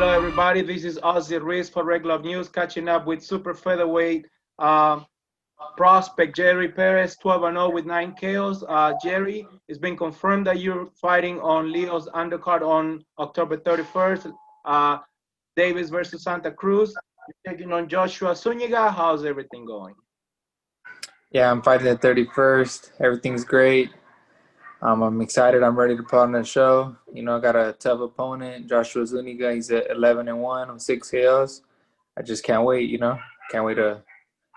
Hello, everybody. This is Ozzy Reese for Regular News, catching up with super featherweight um, prospect Jerry Perez, 12-0 with 9 KOs. Jerry, it's been confirmed that you're fighting on Leo's undercard on October 31st. Uh, Davis versus Santa Cruz. You're taking on Joshua Zuniga. How's everything going? Yeah, I'm fighting the 31st. Everything's great. I'm excited. I'm ready to put on the show. I got a tough opponent, Joshua Zuniga. He's at 11-1 with 6 KOs. I just can't wait. Can't wait to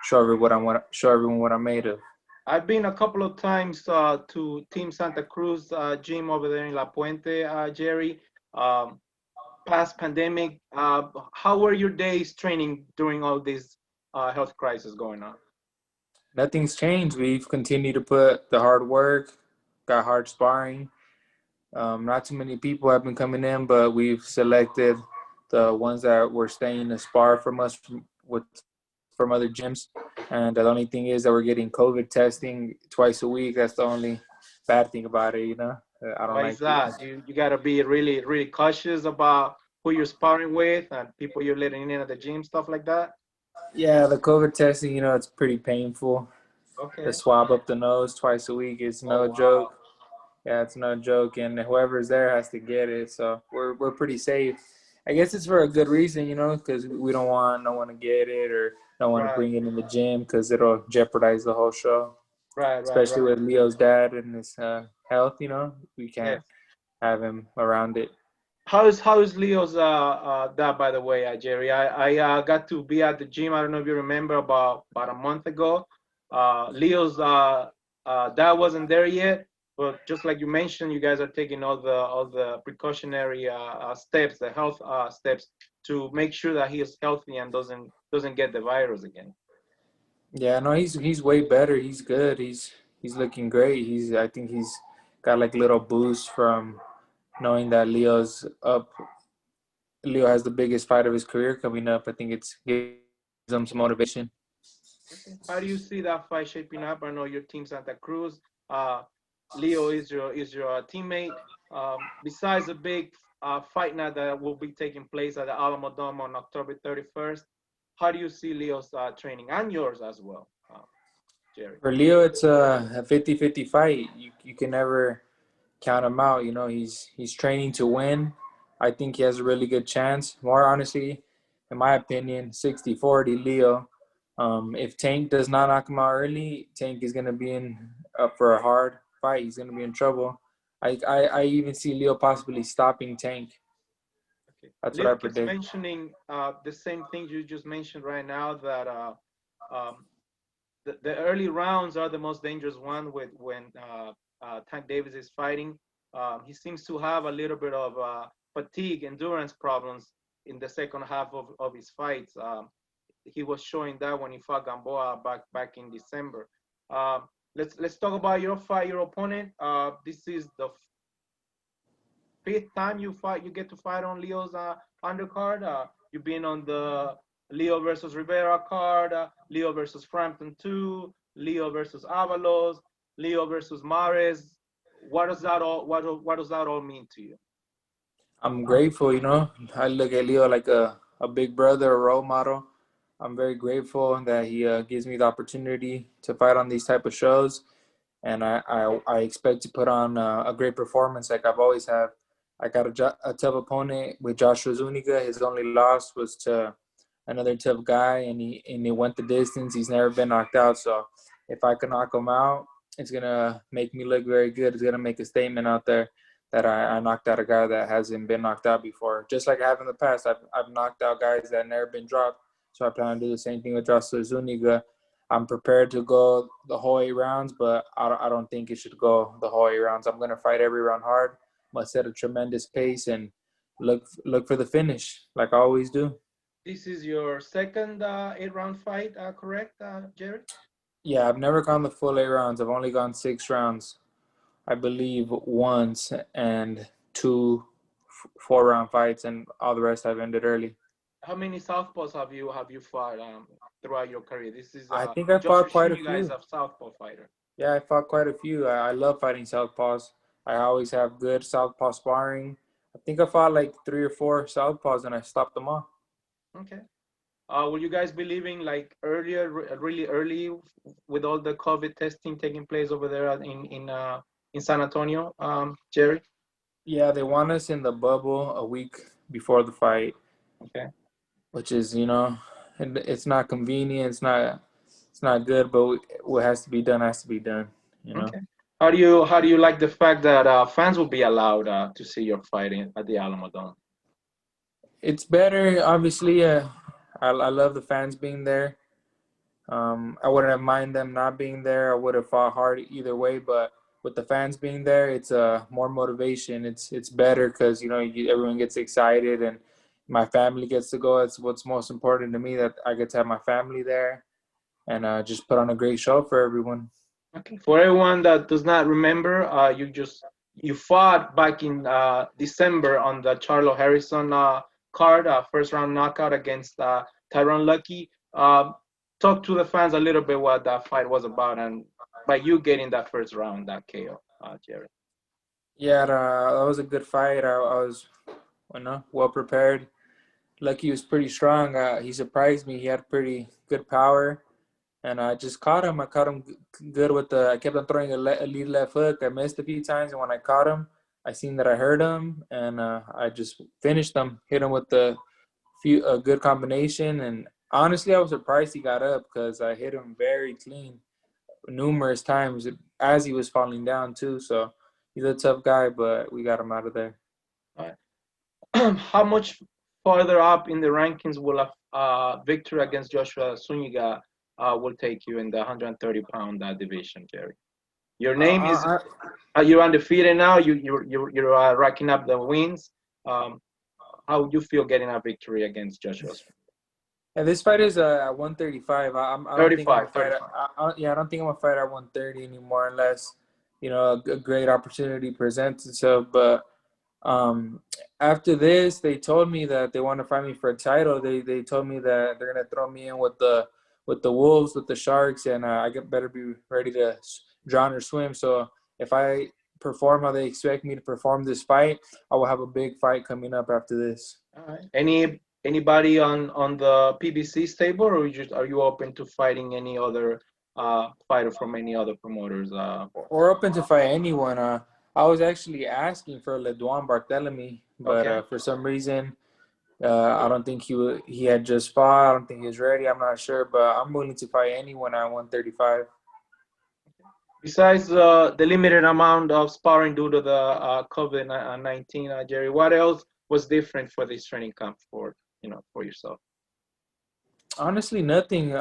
show everyone what I'm made of. I've been a couple of times to Team Santa Cruz gym over there in La Puente, Jerry. Um, Past pandemic, how were your days training during all this health crisis going on? Nothing's changed. We've continued to put the hard work, got hard sparring. Not too many people have been coming in, but we've selected the ones that were staying to spar from us from other gyms. And the only thing is that we're getting COVID testing twice a week. That's the only bad thing about it. I don't Why is like it. that? You gotta be really really cautious about who you're sparring with and people you're letting in at the gym, stuff like that. Yeah, the COVID testing, it's pretty painful. The Okay. swab up the nose twice a week is Oh no wow. joke. Yeah, it's no joke, and whoever's there has to get it. So we're pretty safe. I guess it's for a good reason, because we don't want no one to get it or no one to Right. bring it in the gym because it'll jeopardize the whole show. Right. Right. Especially Right. with Leo's dad and his health, we can't Yes. have him around it. How's Leo's dad, by the way, Jerry? I got to be at the gym. I don't know if you remember about a month ago. Leo's dad wasn't there yet, but just like you mentioned, you guys are taking all the precautionary steps, the health steps to make sure that he is healthy and doesn't get the virus again. Yeah, no, he's way better. He's good. He's looking great. I think he's got like a little boost from knowing that Leo's up. Leo has the biggest fight of his career coming up. I think it's gives him some motivation. Okay. How do you see that fight shaping up? I know your team Santa Cruz. Uh, Leo is your teammate. Besides the big fight night that will be taking place at the Alamo Dome on October 31st, how do you see Leo's training and yours as well, Jerry? For Leo, it's a 50-50 fight. You can never count him out. He's training to win. I think he has a really good chance. More honestly, in my opinion, 60-40 Leo. If Tank does not knock him out early, Tank is gonna be in up for a hard fight. He's gonna be in trouble. I even see Leo possibly stopping Tank. Okay. That's what Leo I keeps predict. mentioning the same things you just mentioned right now that um, the early rounds are the most dangerous one with when Tank Davis is fighting. He seems to have a little bit of fatigue, endurance problems in the second half of his fights. He was showing that when he fought Gamboa back in December. Let's talk about your fight, your opponent. This is the fifth time you get to fight on Leo's undercard. You've been on the Leo versus Rivera card, Leo versus Frampton 2, Leo versus Avalos, Leo versus Mares. What does that all mean to you? I'm grateful. I look at Leo like a big brother, a role model. I'm very grateful that he gives me the opportunity to fight on these type of shows, and I expect to put on a great performance like I've always have. I got a tough opponent with Joshua Zuniga. His only loss was to another tough guy, and he went the distance. He's never been knocked out, so if I can knock him out, it's gonna make me look very good. It's gonna make a statement out there that I knocked out a guy that hasn't been knocked out before. Just like I have in the past, I've knocked out guys that never been dropped. So I plan to do the same thing with Joshua Zuniga. I'm prepared to go the whole 8 rounds, but I don't think it should go the whole 8 rounds. I'm gonna fight every round hard. Must set a tremendous pace and look for the finish like I always do. This is your second 8-round fight, correct, Jerry? Yeah, I've never gone the full 8 rounds. I've only gone 6 rounds, I believe, once, and two 4 round fights, and all the rest I've ended early. How many southpaws have you fought throughout your career? This is I think I Joshua fought quite a Zuniga is few. a southpaw fighter. Yeah, I fought quite a few. I love fighting southpaws. I always have good southpaw sparring. I think I fought like 3 or 4 southpaws, and I stopped them all. Okay. Will you guys be leaving like earlier, really early, with all the COVID testing taking place over there in San Antonio, Jerry? Yeah, they want us in the bubble a week before the fight, Okay. which is, it's not convenient. It's not good, but what has to be done has to be done. You know. Okay. How do you like the fact that fans will be allowed to see your fight at the Alamo Dome? It's better, obviously. I love the fans being there. I wouldn't have mind them not being there. I would have fought hard either way, but with the fans being there, it's more motivation. It's better because everyone gets excited and my family gets to go. It's what's most important to me, that I get to have my family there and just put on a great show for everyone. Okay. For everyone that does not remember, you fought back in December on the Charlo Harrison card, first round knockout against Tyrone Lucky. Talk to the fans a little bit what that fight was about, and by you getting that first round, that KO, Jerry. Yeah, that was a good fight. I was, well prepared. Lucky was pretty strong. He surprised me. He had pretty good power. And I just caught him. I caught him good with I kept on throwing a lead left hook. I missed a few times, and when I caught him, I seen that I hurt him, and I just finished him, hit him with a good combination. And honestly, I was surprised he got up because I hit him very clean numerous times as he was falling down too. So he's a tough guy, but we got him out of there. All right. How much farther up in the rankings will a victory against Joshua Zuniga will take you in the 130-pound division, Jerry? Your name is I, you're undefeated now. You're racking up the wins. Um, how would you feel getting a victory against Joshua? And this fight is at 135. I don't think I'm gonna 35, fight. 35. I don't think I'm gonna fight at 130 anymore unless a great opportunity presents itself. But after this, they told me that they want to fight me for a title. They told me that they're gonna throw me in with the Wolves, with the Sharks, and better be ready to drown or swim. So if I perform how they expect me to perform this fight, I will have a big fight coming up after this. All right. Anybody on the PBC stable, or are you open to fighting any other fighter from any other promoters? Or open to fight anyone. I was actually asking for Leduan Barthélemy, but Okay. for some reason, I don't think he had just fought. I don't think he was ready. I'm not sure, but I'm willing to fight anyone at 135. Besides the limited amount of sparring due to the COVID-19, Jerry, what else was different for this training camp for yourself? Honestly, nothing.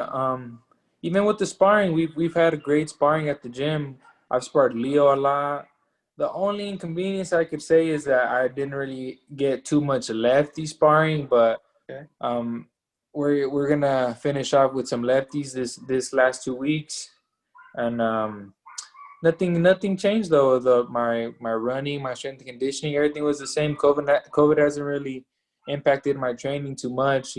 Even with the sparring, we've had a great sparring at the gym. I've sparred Leo a lot. The only inconvenience I could say is that I didn't really get too much lefty sparring, but Okay. we're gonna finish off with some lefties this last 2 weeks, and nothing changed though. My running, my strength and conditioning, everything was the same. COVID hasn't really impacted my training too much.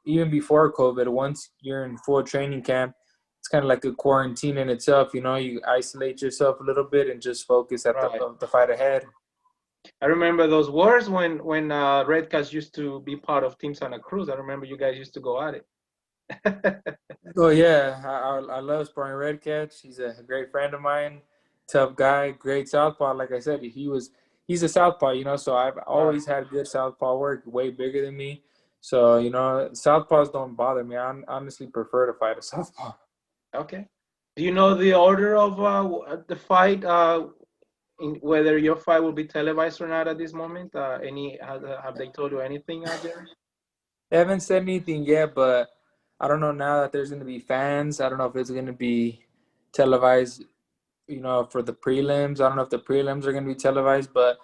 Even before COVID, once you're in full training camp, it's kind of like a quarantine in itself. You isolate yourself a little bit and just focus at Right. the fight ahead. I remember those wars when Redcast used to be part of Team Santa Cruz. I remember you guys used to go at it. Oh yeah, I love sparring Red Catch. He's a great friend of mine, tough guy, great southpaw. Like I said, he's a southpaw, so I've Right. always had good southpaw work, way bigger than me. So southpaws don't bother me. I honestly prefer to fight a southpaw. Okay. Do you know the order of the fight? Whether your fight will be televised or not at this moment? Have they told you anything, Jerry? They haven't said anything yet, but I don't know now that there's going to be fans. I don't know if it's going to be televised, for the prelims. I don't know if the prelims are going to be televised, but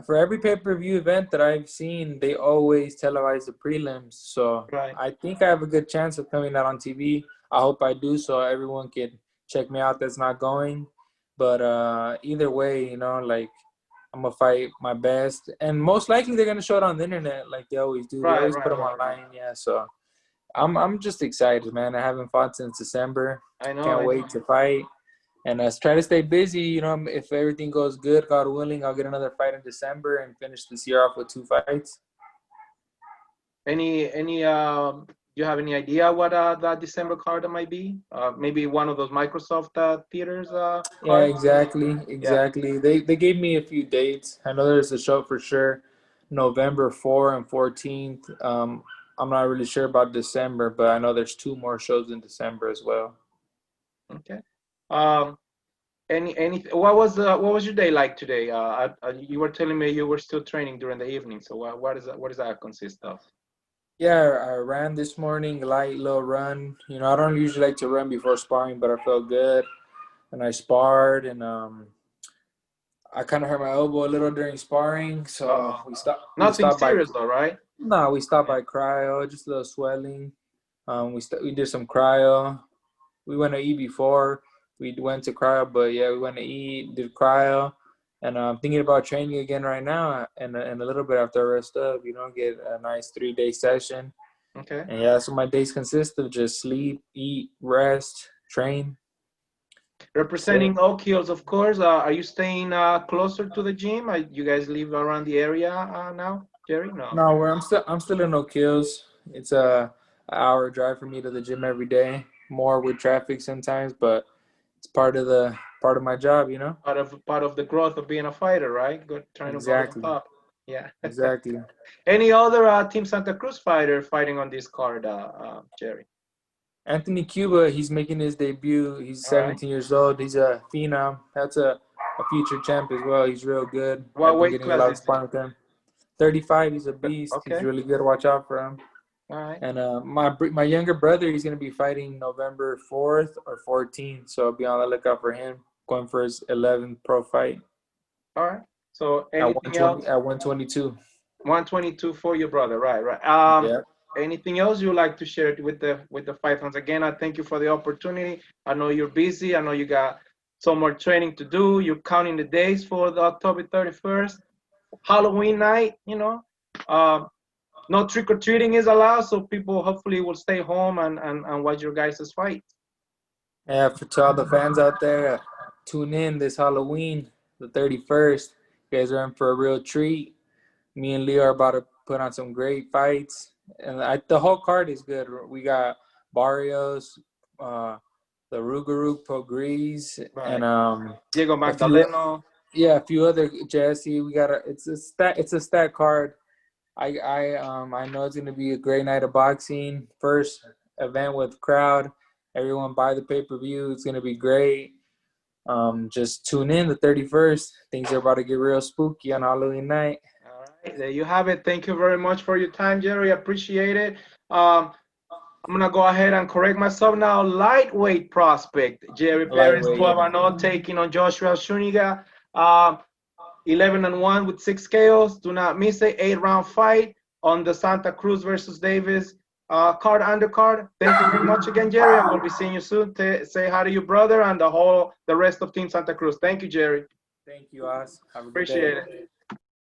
for every pay-per-view event that I've seen, they always televise the prelims. So Right. I think I have a good chance of coming out on TV. I hope I do, so everyone can check me out that's not going. But either way, I'm gonna fight my best, and most likely they're gonna show it on the internet like they always do. They Right. always put Right. them Right. online, yeah. So I'm just excited, man. I haven't fought since December. I know. Can't I know. wait to fight. And try to stay busy. You know, if everything goes good, God willing, I'll get another fight in December and finish this year off with 2 fights. Do you have any idea what that December card might be? Maybe one of those Microsoft theaters Yeah, cards. Yeah. exactly. They gave me a few dates. I know there's a show for sure, November 4 and 14th. I'm not really sure about December, but I know there's 2 more shows in December as well. Okay. Um, what was your day like today? You were telling me you were still training during the evening. So what does that consist of? Yeah, I ran this morning, light little run. You know, I don't usually like to run before sparring, but I felt good, and I sparred, and I kind of hurt my elbow a little during sparring, so Uh-oh. we stopped. We Nothing stopped by. serious though, right? No, we stopped Yeah. by cryo, just a little swelling. We did some cryo. We went to eat before. We went to cryo, but yeah, we went to eat, did cryo, and I'm thinking about training again right now, and a little bit after I rest up, you know, get a nice 3-day session. Okay. And yeah, that's what my days consist of: just sleep, eat, rest, train. That's it. Representing Oak Hills, of course. Are you staying closer to the gym? You guys live around the area now, Jerry? No. No, I'm still in Oak Hills. It's a hour drive for me to the gym every day. More with traffic sometimes, but it's part of my job, you know. Part of the growth of being a fighter, right? Trying to go to the Exactly, top. Yeah. exactly. Any other Team Santa Cruz fighter fighting on this card, Jerry? Anthony Cuba, he's making his debut. He's All right. 17 years old. He's a phenom. That's a future champ as well. He's real good. What I've been weight getting a class lot of is he? sparring with him. 35, he's a beast. He's Okay. really good. Watch out for him. All right. And my younger brother, he's gonna be fighting November 4th or 14th. So I'll be on the lookout for him. Going for his 11th pro fight All right. So at anything else? 122. 122 for your brother, right? Right. Yeah. Anything else you like to share with the fight fans? Again, I thank you for the opportunity. I know you're busy. I know you got some more training to do. You're counting the days for the October 31st, Halloween night. No trick or treating is allowed, so people hopefully will stay home and watch your guys' fight. Yeah, to all the fans out there, tune in this Halloween, the 31st. You guys are in for a real treat. Me and Leo are about to put on some great fights, and the whole card is good. We got Barrios, the Rugaruk, Pogrees, Right. and Diego a few Magdaleno. a few other Jesse. We got it's a stat card. I know it's gonna be a great night of boxing. First event with crowd. Everyone buy the pay-per-view. It's gonna be great. Just tune in the 31st. Things are about to get real spooky on Halloween night. All right, there you have it. Thank you very much for your time, Jerry. Appreciate it. I'm gonna go ahead and correct myself now. Lightweight prospect Jerry Perez, Lightweight. 12-0, taking on Josh Zuniga. 11-1 with 6 KOs. Do not miss it. 8-round fight on the Santa Cruz versus Davis card undercard. Thank you very much again, Jerry. I will be seeing you soon. Say hi to your brother and the rest of Team Santa Cruz. Thank you, Jerry. Thank you, Oz. Have a good day. Appreciate it.